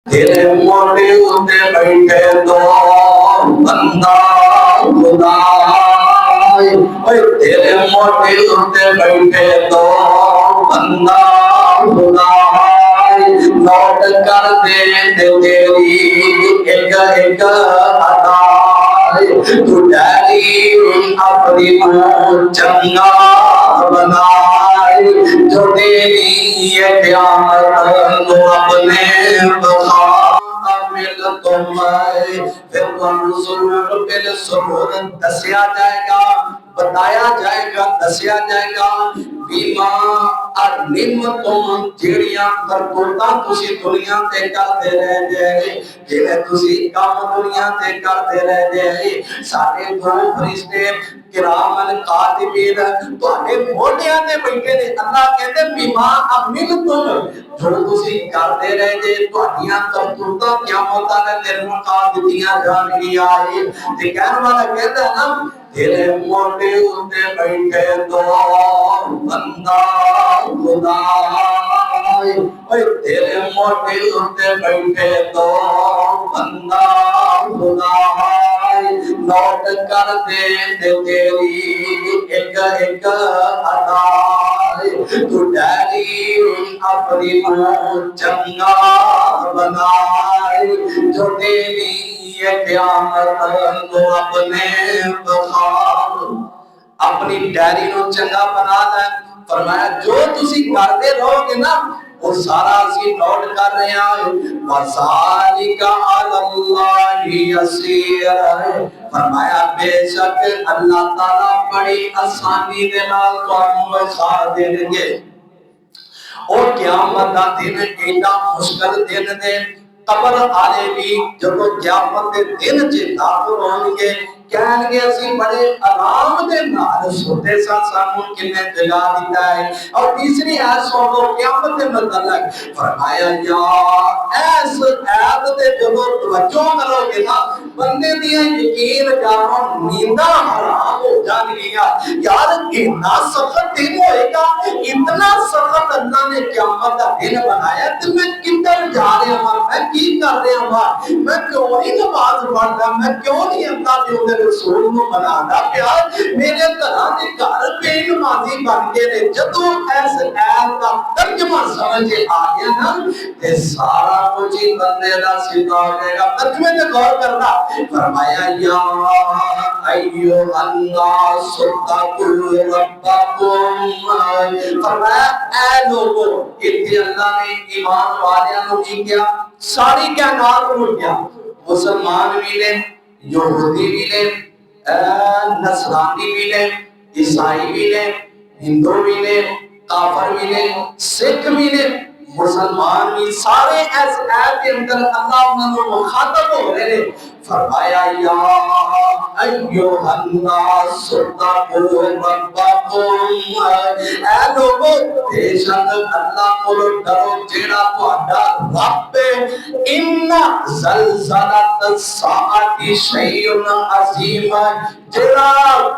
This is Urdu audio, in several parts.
تیرے موٹے اتے بیٹھے دو بندہ خدا، تیرے موٹے اتے بیٹھے دو بندہ خدا، نوٹ کر دے تیری ایک ایک ادا، تو ڈیری اپنی چنگا بنائے، جو دینی ہے قیامت کو اپنے بخا مل تمہیں، پھر منظور بالسرور دسیا جائے گا، بتایا جائے گا، دسیا جائے گا بیما نعمتوں جیڑیاں کرتوتاں تسی دنیا تے کرتے رہ جائے، جنہیں تسی کام دنیا تے کرتے رہ جائے، سارے دو فرشتے کرامن کاتبین تواڈے موڈیاں تے بیٹھے نے، اللہ کہتے بیما عملتم جو تسی کرتے رہ جائے تواڈیاں کرتوتاں قیامت والے دن مکا دتیاں جان گیا ہے، تے کہن والا کہتا ہے نا تیرے موڈے اتے بیٹھے دو بندہ خدا، تیرے موڈے اتے بیٹھے دو بندہ خدا، نوٹ کر دے تیری ایک ایک ادا، تو ڈیری اپنی چنگا بنائے، جو دینی ہے قیامت کو اپنے بخار، اپنی ڈیری نو چنگا بنا دے، فرمایا جو تسی کرتے رہو گے نا وہ سارا اسی نوٹ کر رہے ہیں، وَذَلِكَ عَلَى اللَّهِ يَسِيرٌ، فرمایا بے شک اللہ تعالیٰ بڑی آسانی دے نال تانوں وکھا دین گے، اور قیامت دا دن ایڈا مشکل دن دے، قبر والے بھی جب قیامت دے دن چ داخل ہون گے کہن گے اسی بڑے آرام دے نال سوتے سان سانوں کنے جگا دیتا ہے، اور تیسری آیت سن لو قیامت دے متعلق، فرمایا یا ایس آیت دے جدوں توجہ کرو گے نا بندے دیاں یقین جانو نینداں حرام ہو جان گیا، یار اتنا سخت دن ہوئے گا، اتنا سخت اللہ نے قیامت کا دن بنایا تو میں کدھر جا رہا ہوں، میں کی کر رہا ہوں، میں کیوں نہیں نماز پڑھتا، میں کیوں نہیں اللہ کے رسول کو بنانا پیا، میرے طرح کے گھر بے نمازی بن کے نے جدو ایس ایت کا ترجمہ سمجھ آ گیا نا یہ سارا کچھ ہی بندے دا سیدھا ہو جائے گا۔ ترجمے میں غور کرنا، فرمایا یا ایھا الناس اتقوا ربکم، فرمایا اے لوگو، اتنے اللہ نے ایمان والیاں کو نہیں کیا، ساری کائنات کو کیا، مسلمان بھی نے، یہودی بھی نے، نصرانی بھی نے، عیسائی بھی نے، ہندو بھی نے، کافر بھی نے، سکھ بھی نے، مسلمان بھی، سارے ایس ایت کے اندر اللہ انہوں نے مخاطب ہو رہے ہیں، فرمایا یا ایھا الناس اتقوا ربکم، اے لوگو بے شک اللہ کو ڈرو جیڑا تہاڈا رب ہے، ان زلزلۃ الساعۃ شیء عظیم، جیڑا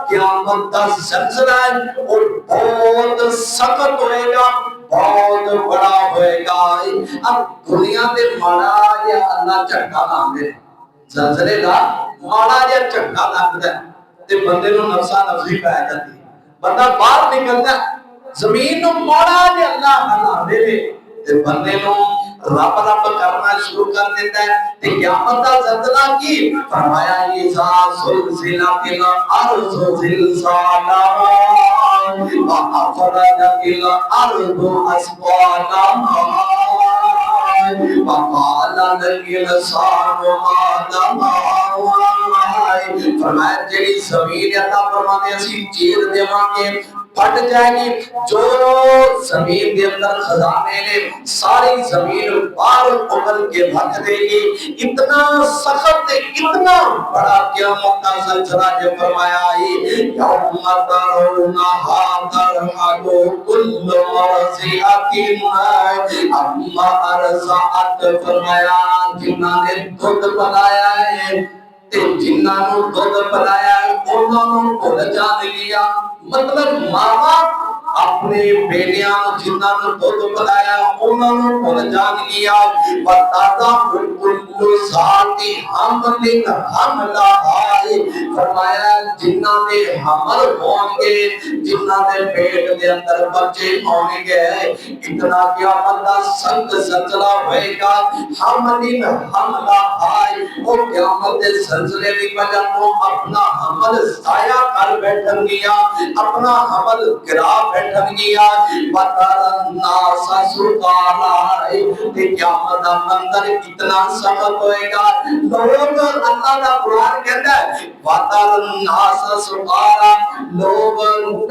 قیامت دا زلزلہ ہے اور بہت سخت ہوئے گا، بہت بڑا ہوئے گا۔ اب دنیا دے ماڑا یا اللہ جھٹکا لاندے زلزلے دا ماڑا یا جھٹکا لگدا ہے تے بندے نوں نفسا نفسی پے جاتی ہے، بندہ باہر نکلدا ہے، زمین نوں ماڑا یا اللہ ہلا دے تے بندے نوں رب رب کرنا شروع کر دیتا ہے، تے قیامت دا زلزلہ کی فرمایا اذا زلزلت الارض زلزالہا وَأَخْرَجَتِ الْأَرْضُ أَثْقَالَهَا وَقَالَ الْإِنسَانُ مَا لَهَا، فرمایا جیڑی زمین عطا فرمانے اسی چیر دیواں گے پھٹ جائے گی، جو زمین کے اندر خزانے نے ساری زمین باہر اگل کے رکھ دے گی، اتنا سخت اتنا بڑا قیامت کا زلزلہ جو فرمایا ہے یوم ترونھا ترہل کل مرضعۃ عما ارضعت، فرمایا جنہاں نے دودھ پلایا ہے جنہاں نوں دودھ پلایا ہے انہاں نوں بھول جان گیا، مطلب ماں اپنے بیٹیاں جنہاں نوں دودھ پلایا انہاں نوں بھول جان گیا وَتَعْدَ كُلُّ ذَاتِ حَمْلٍ حَمْلَهَا فرمایا جنہاں دے حمل ہون گے جنہاں دے پیٹ دے اندر بچے ہون گے اتنا قیامت دا سخت زلزلہ ہوئے گا حملٍ حَمْلَهَا وہ قیامت دے زلزلے دی وجہ تو اپنا حمل ضائع کر بیٹھن گیا اپنا حمل گرا بیٹھن گیا وَتَرَى النَّاسَ سُکَارَىٰ تے قیامت دا منظر اتنا سخت ہوئے گا لوگ اللہ دا قرآن کہتا ہے وَتَرَى النَّاسَ سُکَارَىٰ لوگ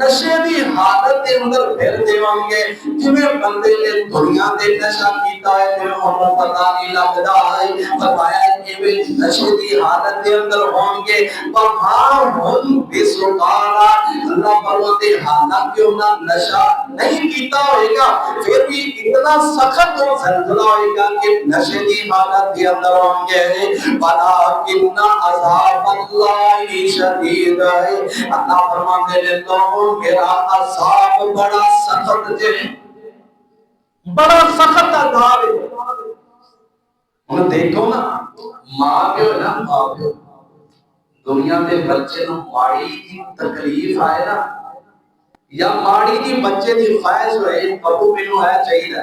نشے دی حالت دے اندر پھر دے ہوں گے جویں بندے نے دنیا دے نشہ کیتا ہے تے انہوں پتہ نہیں لگدا ہے فرمایا کہ نشے دی حالت دے اندر ہوں گے وَمَا هُمْ بِسُکَارَىٰ اللہ فرماتے حالانکہ انہاں نشہ نہیں کیتا ہوئے گا پھر بھی اتنا سخت و زلزلہ ہوئے گا کہ نشے دی حالت کے اندر ہوں گے وَلَٰكِنَّ عَذَابَ اللَّهِ شَدِيدٌ اللہ فرماتے ہیں تو میرا عذاب بڑا سخت ہے بڑا سخت عذاب ہے انہیں دیکھو نا ماں پیو نا ماں پیو دنیا دے بچے نو ماڑی دی تکلیف آئے نا یا ماڑی دی بچے دی خواہش ہوئے ابو مینوں ہے چاہیے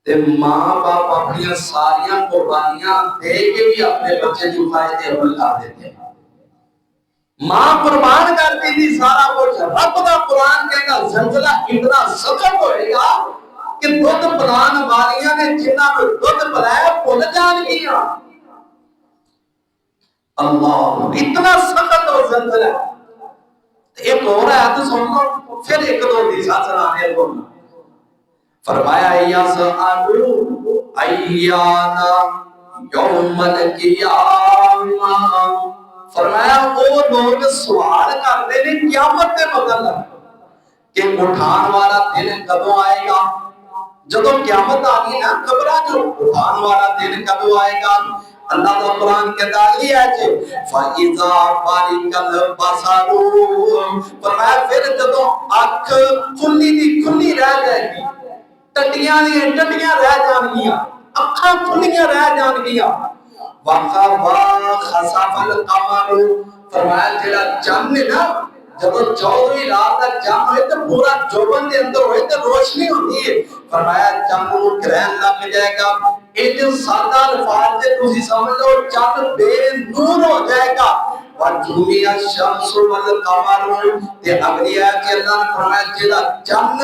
تے ماں باپ اپنی ساریاں قربانیاں دے کے بھی اپنے بچے دی خواہش تے عمل کر دیتے ہیں ماں قربان کرتی تھی سارا کچھ رب دا قرآن کہے گا زلزلہ اتنا سخت ہوئے گا کہ دودھ پلان والیاں نے جنہاں کو دودھ پلایا بھول جان گیا اللہ اتنا سخت ہو زلزلہ ایک اور آیت سن لو پھر ایک دو دی ساتھ سنانے کو فرمایا یسألو ایانا یوم القیامہ فرمایا وہ لوگ سوال کرتے ہیں قیامت کے متعلق کہ اٹھان والا دن کدوں آئے گا جدوں قیامت آگی نا قبرہ جو اٹھان والا دن کدوں آئے گا اللہ کا قرآن کے داخلی ہے کہ فَإِذَا بَارِكَ الْبَصَرُ فرمایا پھر جدوں آنکھ کھلی دی کھلی رہ جائے گی ٹٹیاں دی ٹٹیاں رہ جان گیا اکھاں کھلیاں رہ جان گیا وَقَبَا خَسَفَ الْقَمَرُ فرمایا جڑا چاند ہے نا جب 14ویں رات تک چاند ہوئے تو پورا جوبن دے اندر ہوئے تو روشنی ہوتی ہے فرمایا چاند کو گرہن لگ جائے گا یہ جو سادہ الفاظ سے تسی سمجھ لو چاند بے نور ہو جائے گا وَجُمِعَ الشَّمْسُ وَالْقَمَرُ تے اگلی ہے کہ اللہ نے فرمایا جڑا چاند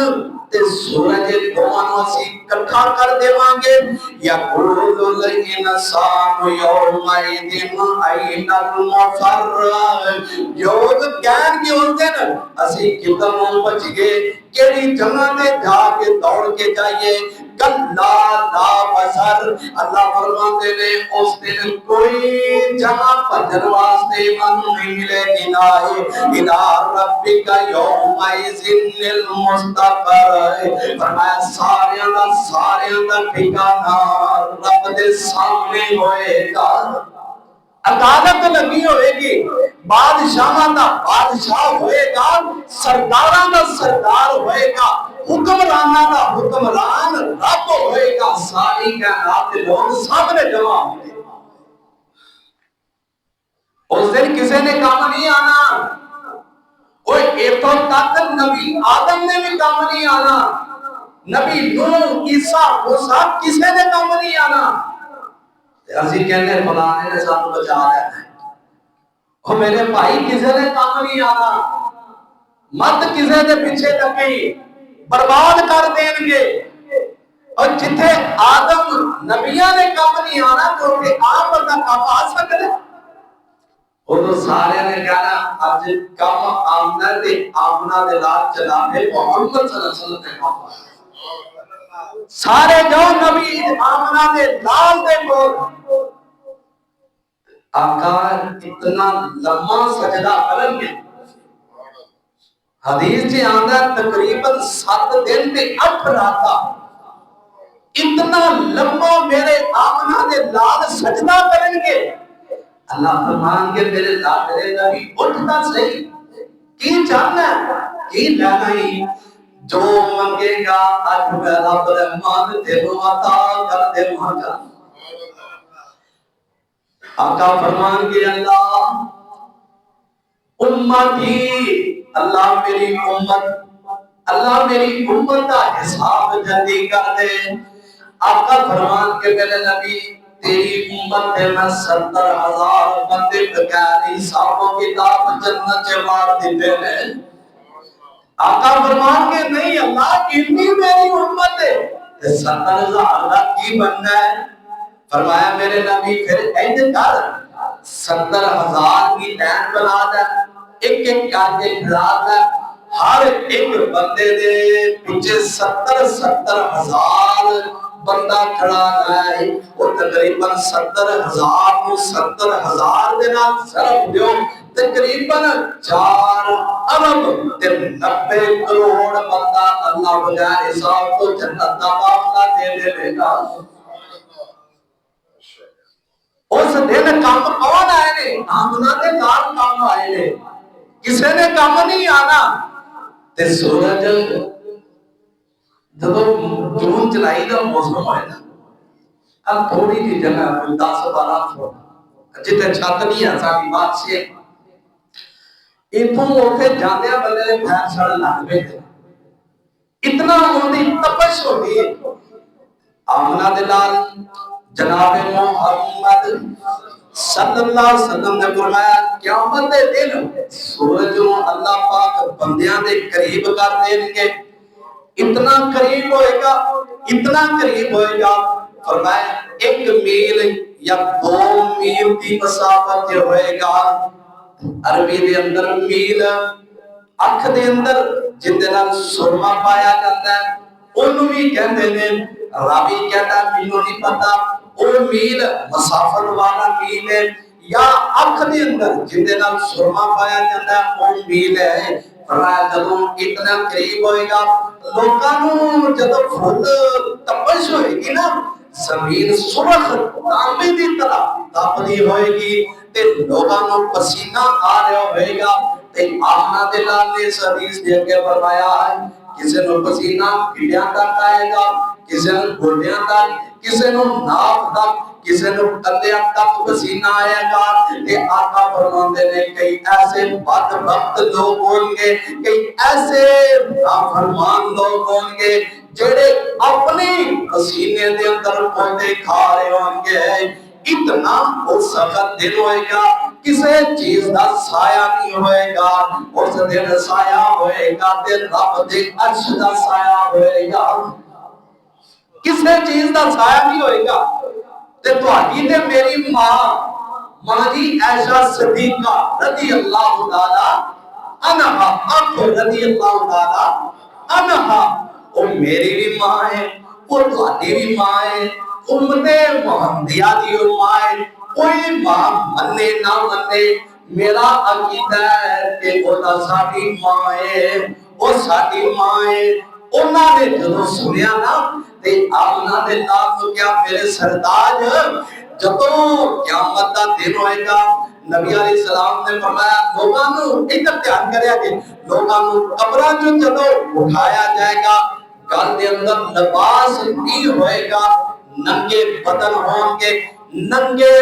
تے سورج دونوں اسی اکٹھا کر دیواں گے یقول الانسان یومئذ این المفر لوگ کہن کے اس دن اسی کتنوں بچ گئے کیڑی جگہ تے جا کے دوڑ کے جائیے کلا لا وزر اللہ فرماتے نے اس دن کوئی جگہ بھجن واسطے من نہیں ملے گی نہ الى ربک یومئذ المستقر فرمایا ساریاں دا ٹھکانہ رب دے سامنے ہوئے گا عدالت لگی ہوئے گی بادشاہ دا بادشاہ ہوئے گا سرداراں دا سردار ہوئے گا حکمرانہ دا حکمران رب ہوئے گا ساری کائنات کے لوگ سامنے جمع ہوں گے اس دن کسی نے کام نہیں آنا کوئی ایتھوں تک نبی آدم نے بھی کام نہیں آنا نبی نوح عیسیٰ موسیٰ کسی نے کام نہیں آنا اسی کہنے فلانے نے ساتھ بچا رہا ہے اور میرے بھائی کسی نے کام نہیں آنا مت کسی نے پیچھے لگی برباد کر دیں گے اور جتھے آدم نبیاں نے کام نہیں آنا تو ان کے آپ بندہ کام آ سکتے وہ تو سارے نے کہنا آج کم آمنا دے آمنا دے لات چلا ہے محمد صلی اللہ علیہ وسلم نے کہا سارے جو نبی آمنا دے لال دے بول آقا اتنا لمحہ سجدہ کرن گے حدیث جی آندہ تقریباً 7 دن تے 8 راتا اتنا لمحہ میرے آمنا دے لال سجدہ کرن گے اللہ فرمان کے میرے لال نبی اٹھتا صحیح کی چاہنا ہے کی لینا ہی جو منگے گا اج میں رب رحمان تینوں عطا کر دے مانگا آقا فرمان کے اللہ امتی اللہ میری امت کا حساب جلدی کر دے آقا فرمان کے میرے نبی تیری امت میں 70,000 بندے بغیر حساب و کتاب جنت سے مار دیتے ہیں آقا فرمان کے نہیں اللہ کتنی میری امت ہے 70,000 کا کی بننا ہے فرمایا میرے نبی پھر اینج کر 70,000 کی لائن بنا دے ایک ایک کر کے کھلا دے ہر ایک بندے دے پیچھے 70,000 بندہ کھڑا ہے وہ تقریباً 70,000 کو 70,000 دے نال ضرب دیو تقریباً 4 ارب 90 کروڑ بندہ اللہ بغیر حساب کو جنت دا معاملہ دے دے گا اس دن کام کون آئے نے آمنا دے نال کام آئے نے کسے نے کام نہیں آنا تے سورج جب جون جولائی دا موسم ہوئے نا اب تھوڑی جی جگہ 10-12 فٹ جتے چھت نہیں ہے ساری بات سے اتوں اوتھے جاندے بندے پیر سڑ لگ پے اتنا ہوندی تپش ہوتی ہے آمنا دے نال جناب محمد صلی اللہ علیہ وسلم نے فرمایا قیامت دے دن سورج نو اللہ پاک بندیاں دے قریب کر دیں گے اتنا قریب ہوئے گا فرمایا 1 میل یا 2 میل کی مسافت جو ہوئے گا عربی دے اندر میل اکھ دے اندر جن دے نال سرما پایا جاتا ہے انہوں بھی کہندے نے راوی کہتا ہے مینوں نہیں پتا وہ میل مسافت والا میل ہے یا اکھ دے اندر جن دے نال سرما پایا جاتا ہے وہ میل ہے فرمایا جدوں اتنا قریب ہوئے گا لوکاں نوں جدوں فل تپش ہوئے گی نا زمین سرخ تانبے دی طرح تپدی ہوئے گی تے لوکاں نوں پسینہ آ رہا ہوئے گا تے آمنا دے نال نے اس حدیث دے کے فرمایا ہے کسے نوں پسینہ پیڑیاں تک آئے گا کسے نوں گھٹنیاں تک کسے نوں ناف تک کسے نوں کندھیاں تک پسینہ آئے گا تے آقا فرماندے نے کئی ایسے بدبخت لوگ ہوں گے کئی ایسے نافرمان لوگ ہوں گے جڑے اپنی پسینے دے اندر پوندے کھا رہے ہوں گے اتنا وہ سخت دن ہوئے گا کسے چیز دا سایہ نہیں ہوئے گا اس دن سایہ ہوئے گا تے رب دے عرش دا سایہ ہوئے گا کسے چیز دا سایہ نہیں ہوئے گا تے تہاڈی تے میری ماں جی عائشہ صدیقہ رضی اللہ تعالی عنہا اب رضی اللہ تعالی عنہا وہ میری بھی ماں ہے وہ تہاڈی بھی ماں ہے امت محمدیہ دی ماں ہے کوئی ماں منے نہ منے میرا عقیدہ ہے کہ وہ ساڈی ماں ہے وہ ساڈی ماں ہے انہاں نے جدوں سنیا نا تے آمنا دے نام تو کیا میرے سردار جدوں قیامت دا دن ہوئے گا نبی علیہ السلام نے فرمایا لوگاں نوں ادھر دھیان کریا کہ لوگاں نوں قبراں چوں جدوں اٹھایا جائے گا گل دے اندر لباس نہیں ہوئے گا ننگے بدن ہون گے ننگے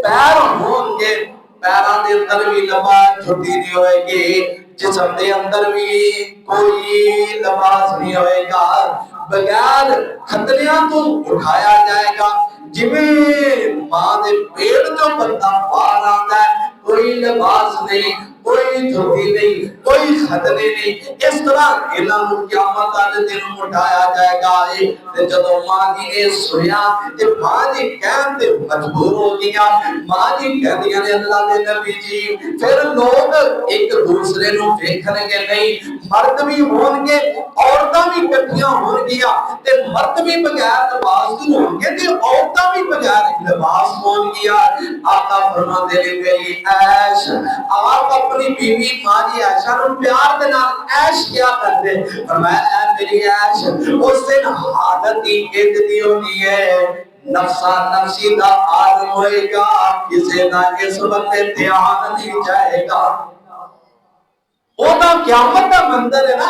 پیر ہون گے پیراں دے اندر بھی لباس چھٹی نہیں ہوئے گی جسم دے اندر بھی کوئی لباس نہیں ہوئے گا بغیر کھتریاں تو اٹھایا جائے گا جویں ماں دے پیٹ جو بندہ باہر آندا ہے کوئی لباس نہیں کوئی جھوٹی نہیں کوئی خطرے نہیں اس طرح انہاں نوں قیامت والے دن اٹھایا جائے گا تے جدوں ماں جی نے سنیا تے ماں جی کہن تے مجبور ہو گیا ماں جی کہندیاں نے اللہ دے نبی جی پھر لوگ ایک دوسرے نوں ویکھن گے نہیں مرد بھی ہون گے عورتاں بھی اکٹھیاں ہون گیا تے مرد بھی بغیر لباس تو ہون گے تے عورتاں بھی بغیر لباس ہون گیا آقا فرماندے نے میری عیش آپ اپنی بیوی ماں جی عائشہ نوں پیار دے نال عیش کیا کرتے فرمایا اے میری عیش اس دن حالت ہی اتنی ہونی ہے نفسا نفسی دا عالم ہوئے گا کسے نہ اس وقت دھیان نہیں جائے گا ਉਹਦਾ ਕਿਆਮਤ ਦਾ ਮੰਜ਼ਰ ਹੈ ਨਾ,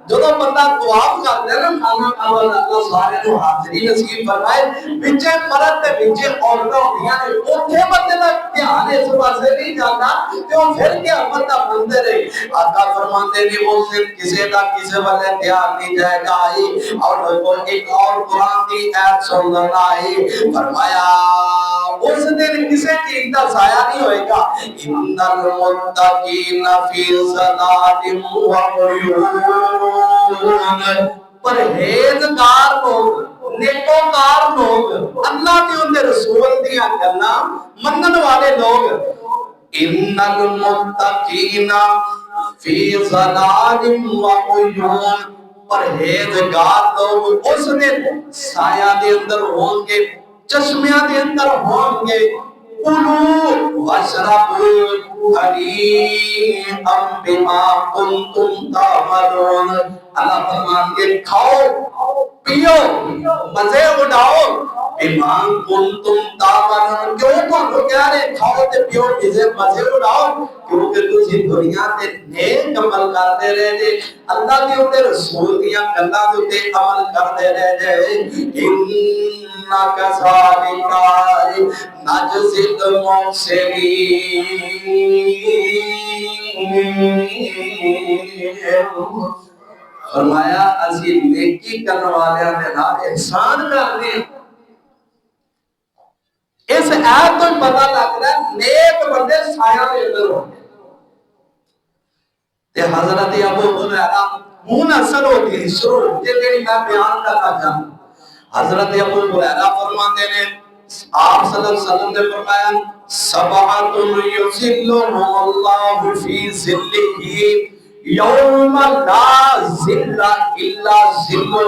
ਜਦੋਂ ਬੰਦਾ ਦੁਆ ਕਰਦਾ ਨਾ ਖਾਣਾ ਖਾਵਣ ਅੱਲਾ ਸਾਰਿਆਂ ਨੂੰ ਹਾਜ਼ਰੀ ਨਸੀਬ ਫਰਮਾਏ, ਵਿੱਚੇ ਮਰਦ ਤੇ ਵਿੱਚੇ ਔਰਤਾਂ ਹੁੰਦੀਆਂ ਨੇ, ਉੱਥੇ ਬੰਦੇ ਦਾ ਧਿਆਨ ਇਸ ਪਾਸੇ ਨਹੀਂ ਜਾਂਦਾ ਤੇ ਉਹ ਫਿਰ ਕਿਆਮਤ ਦਾ ਮੰਜ਼ਰ ਹੈ। ਆਕਾ ਫਰਮਾਉਂਦੇ ਨੇ ਉਸ ਦਿਨ ਕਿਸੇ ਦਾ ਕਿਸੇ ਵੱਲੇ ਧਿਆਨ ਨਹੀਂ ਜਾਏਗਾ। اور ایک اور قرآن کی آیت سننا آئی، فرمایا اس دن کسی چیز کا سایہ نہیں ہوئے گا۔ ان المتقین فی ظلال و عیون، پرہیزگار لوگ، نیکوکار لوگ، اللہ کے ان رسول دیا کرنا منن والے لوگ، ان المتقین فی ظلال و عیون، پرہیزگار لوگ اس دن سایہ دے اندر ہوں گے، چشمیاں دے اندر ہوں گے۔ کلوا واشربوا ہنیئا بما کنتم تعملون، اللہ فرماتے ہیں کھاؤ پیو مزے اڑاؤ، بما کنتم تعملون، کیوں تو کہہ رہے کھاؤ تے پیو مزے اڑاؤ کیونکہ تسی دنیا تے نیک عمل کرتے رہے جے، اللہ کے اوتے رسول دیاں گلاں دے اوتے عمل کرتے رہے جے۔ انک ذالک نجزی المحسنین، فرمایا اسی نیکی کرنے والے دے نال احسان کرنے۔ اس آیت تو پتہ لگ رہا ہے نیک بندے سایہ دے اندر ہوں گے۔ تے حضرت ابو ہریرہ منہ اثر ہوتی ہے شروع ہوتی ہے کہ میں بیان کرنا چاہوں۔ حضرت ابو ہریرہ فرماتے ہیں آپ صلی اللہ علیہ وسلم نے فرمایا سبعۃ یظلھم اللہ فی ظلہ یوم لا ظل الا ظلہ،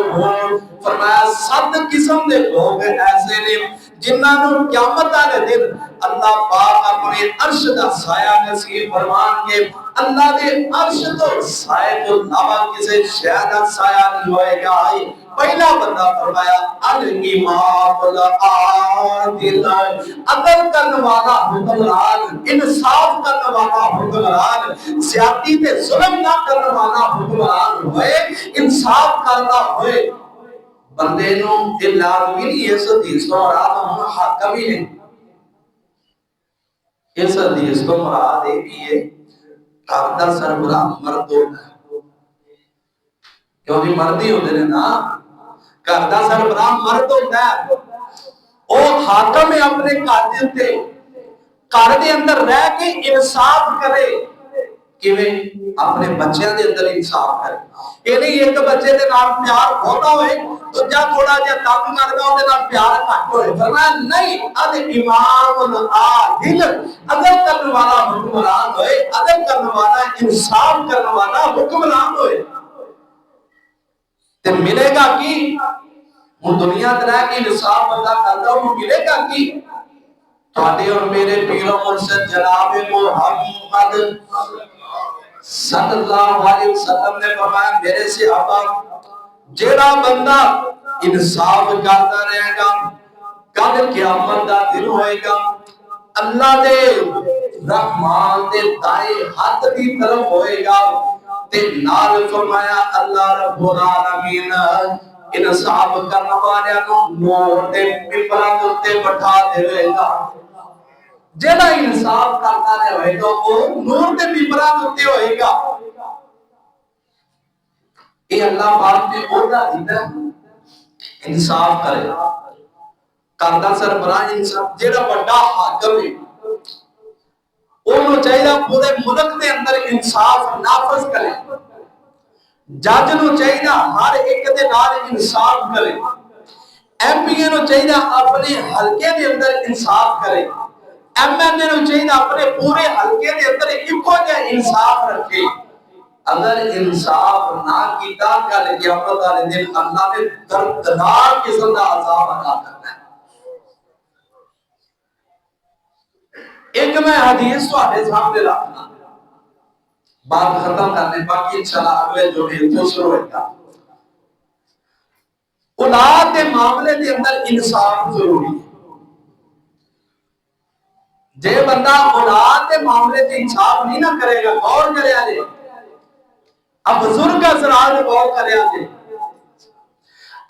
فرمایا 7 قسم دے لوگ ایسے نے جنہاں نوں قیامت والے دن اللہ پاک اپنے عرش دا سایہ نصیب فرمان گے۔ اللہ دے عرش تو سایہ تو علاوہ کسی شے دا سایہ نہیں ہوئے گا۔ پہلا بندہ فرمایا الامام العادل، عدل کرنے والا حکمران، انصاف کرنے والا حکمران، زیادتی تے ظلم نہ کرنے والا حکمران ہوئے، انصاف کرنا ہوئے۔ بندے نو لازمی نہیں اس حدیث کو مراد ہم حاکم ہی نہیں، اس حدیث کو مراد یہ بھی ہے گھر دا سربراہ مرد ہوتا ہے، کیونکہ مرد ہی ہوتے ہیں نا، گھر دا سربراہ مرد ہوتا ہے، وہ حاکم ہے اپنے قاضی تے، گھر دے اندر رہ کے انصاف کرے، کیویں اپنے بچیاں دے اندر انصاف کرے۔ یہ نہیں ایک بچے دے نال پیار ہوتا ہوئے تو جا تھوڑا جا تنگ کردا اودے نال پیار گھٹ ہوئے، فرمایا نہیں الامام العادل، عدل کرنے والا حکمران ہوئے، عدل کرنے والا انصاف کرنے والا حکمران ہوئے۔ تے ملے گا کی ہن دنیا تے رہ کے انصاف بندہ کردا ہوں ملے گا کی تواڈے اور میرے پیر و مرشد جناب محمد صلی اللہ علیہ وسلم نے فرمایا میرے صحابہ جیڑا بندہ انصاف کرتا رہے گا کل قیامت دا دن ہوئے گا اللہ دے رحمان دے دائیں ہاتھ دی طرف ہوئے گا تے نال فرمایا اللہ رب العالمین انصاف کرنے والے نو نور دے ممبراں تے بٹھا دے گا۔ جیڑا انصاف کرتا رہے ہوئے گا وہ نور دے ممبراں تے ہوئے گا۔ یہ اللہ پاک نے عہدہ دیتا انصاف کرے، کردہ سربراہ انصاف، جیڑا بڑا حاکم ہے انہوں چاہیے پورے ملک دے اندر انصاف نافذ کرے، جج نو چاہیے ہر ایک دے نال انصاف کرے، ایم پی اے نو چاہیے اپنے حلقے دے اندر انصاف کرے، ایم این اے نو چاہیے اپنے پورے حلقے دے اندر ایکو جہا انصاف رکھے۔ اگر انصاف نہ کیتا کل قیامت والے دن اللہ نے دردناک قسم کا عذاب عطا کرنا ہے۔ ایک میں حدیث تواڈے سامنے رکھنا بات ختم کرنے باقی انشاءاللہ اگلے جو بھی تو شروع ہوگا۔ اولاد کے معاملے کے اندر انصاف ضروری ہے۔ جے بندہ اولاد کے معاملے سے انصاف نہیں نہ کرے گا، غور کرے آجے اب بزرگ حضرات غور کریا جی،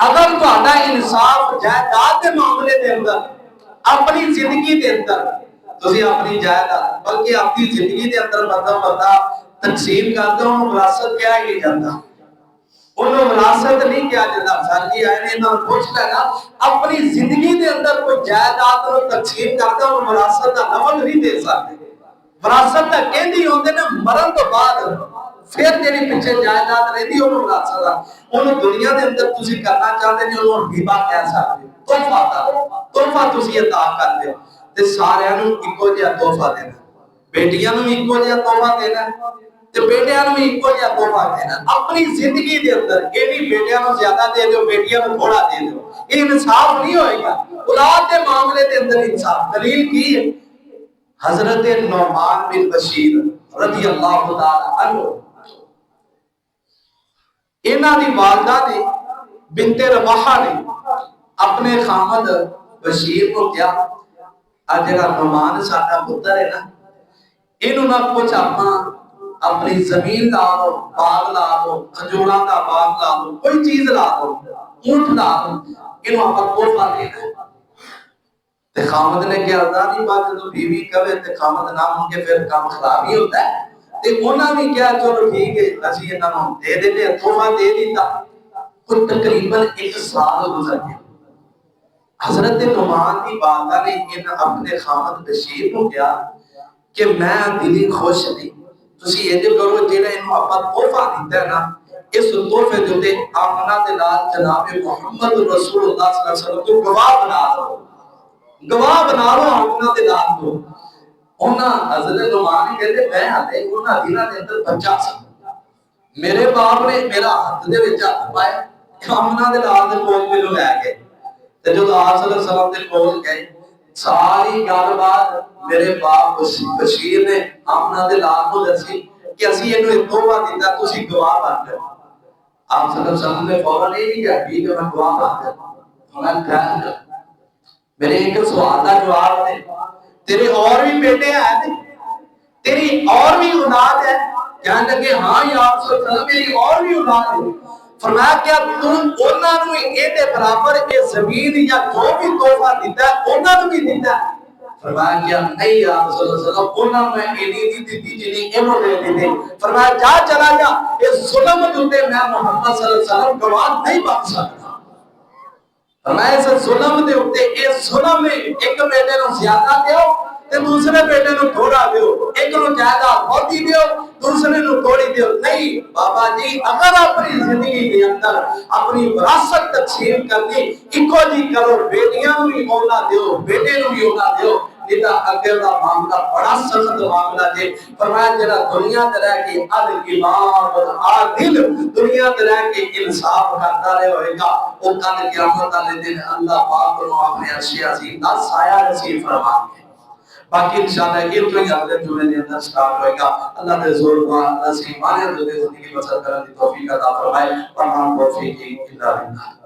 اگر تہاڈا انصاف جائیداد کے معاملے دے اندر اپنی زندگی دے اندر تسی اپنی جائیداد بلکہ اپنی زندگی دے اندر بندہ تقسیم کرتے ہو وراثت کیا ہی جاتا، انہوں وراثت نہیں کیا جاتا۔ سر جی آئے نے انہوں نے پوچھ لینا اپنی زندگی دے اندر کوئی جائیداد کو تقسیم کرتا ہوں وراثت کا لفظ نہیں دے سکتے۔ وراثت کا کہندی ہوندے نے مرن تو بعد پھر جڑی پیچھے جائیداد رہندی انہوں وراثت دا انہوں دنیا دے اندر تسی کرنا چاہتے ہیں انہوں ہبہ کہہ سکتے تحفہ تسی عطا کر دے تے سارے نوں اکو جہا تحفہ دینا، بیٹیاں نوں اکو جہا تحفہ دینا تے بیٹیاں نوں اکو جہا تحفہ دینا۔ اپنی زندگی دے اندر یہ نہیں بیٹیاں نوں زیادہ دے دیو بیٹیاں نوں تھوڑا دے دیو، یہ انصاف نہیں ہوئے گا۔ اولاد دے معاملے دے اندر انصاف دلیل کی ہے؟ حضرت نعمان بن بشیر رضی اللہ تعالی عنہ، انہاں دی والدہ نے بنت رواحہ نے اپنے خامد بشیر کو کیا جڑا نعمان ساڈا پتر ہے نا اینوں نہ کچھ اپنی زمین لا دو، باغ لا دو، کھجوراں دا باغ لا دو، کوئی چیز لا دو، اونٹ لا دو، اینوں آپ تحفہ دینا ہے۔ تے خامد نے کیا ازادی بات جو بیوی کہے تے خامد نہ ہوں کے پھر کام خراب ہی ہوتا ہے۔ تے انہاں بھی کیا چلو ٹھیک ہے اسی انہاں نوں دے دیتے تحفہ دے دیتا۔ کچھ تقریباً 1 سال گزر گیا۔ حضرت نعمان کی والدہ نے ان اپنے خامد بشیر کو کیا کہ میں دلی خوش نہیں، تسی یہ جو کرو جیڑا انہوں اپنا تحفہ دیتا ہے نا اس تحفے جو تے آمنہ دے نال جناب محمد رسول اللہ صلی اللہ علیہ وسلم کو گواہ بنا دو، گواہ بنا لو آمنہ دے نال کو۔ انہاں حضرت نعمان کہتے میں آتے انہاں دنہ دے اندر بچہ سکتا، میرے باپ نے میرا ہاتھ دے وچ ہاتھ پایا آمنہ دے نال دے کول مینوں لے گئے تے جو آپ صلی اللہ علیہ وسلم دے کول گئے ساری گل بات میرے باپ بشیر نے آمنہ دے نال کو دسی کہ اسی اینوں تحفہ دیتا تسی گواہ بن جاؤ۔ آپ صلی اللہ علیہ وسلم نے فوراً یہ نہیں کہا ٹھیک ہے میں گواہ بن جاؤں، میں خیال کر میرے ایک سوال کا جواب دے تیرے اور بھی بیٹے ہیں تیری اور بھی اولاد ہے؟ کہنے لگے ہاں یا رسول اللہ میری اور بھی اولاد ہے۔ فرمایا کیا تم انہاں نوں ایدے برابر اے زمین یا جو بھی تحفہ دیتا ہے انہاں نوں بھی دیتا ہے؟ فرمایا کیا نہیں یا رسول اللہ انہاں میں اینی دی دیتی جنی انہوں نے دیتے۔ فرمایا جا چلا جا اس ظلم جوتے میں محمد صلی اللہ علیہ وسلم گواہ نہیں بن سکتا۔ فرمایا اس ظلم دے ہوتے اس ظلم میں ایک بیٹے نوں زیادہ دیو تے دوسرے بیٹے نوں تھوڑا دیو، ایک نوں زیادہ بہتی دیو دوسرے نوں تھوڑی دیو۔ نہیں بابا جی اگر اپنی زندگی کے اندر اپنی وراثت تقسیم کرنی اکو جی کرو، بیٹیاں نوں بھی مولا دیو بیٹے نوں بھی مولا دیو، جدا اگے دا معاملہ بڑا سخت معاملہ ہے۔ فرمایا جڑا دنیا تے رہ کے الامام العادل دنیا تے رہ کے انصاف کرتا رہے ہوئے گا وہ کل قیامت والے دن اللہ پاک کو اپنے عرش عظیم دا سایہ نصیب فرمائیں گے۔ باقی انشاءاللہ یہ تو ہی اگلے جمعے کے اندر سٹارٹ ہوئے گا۔ اللہ دے زور دعا اللہ سے ایمان ہے زندگی بسر کرنے کی توفیق عطا فرمائے۔ پڑھنا توفیق الا باللہ۔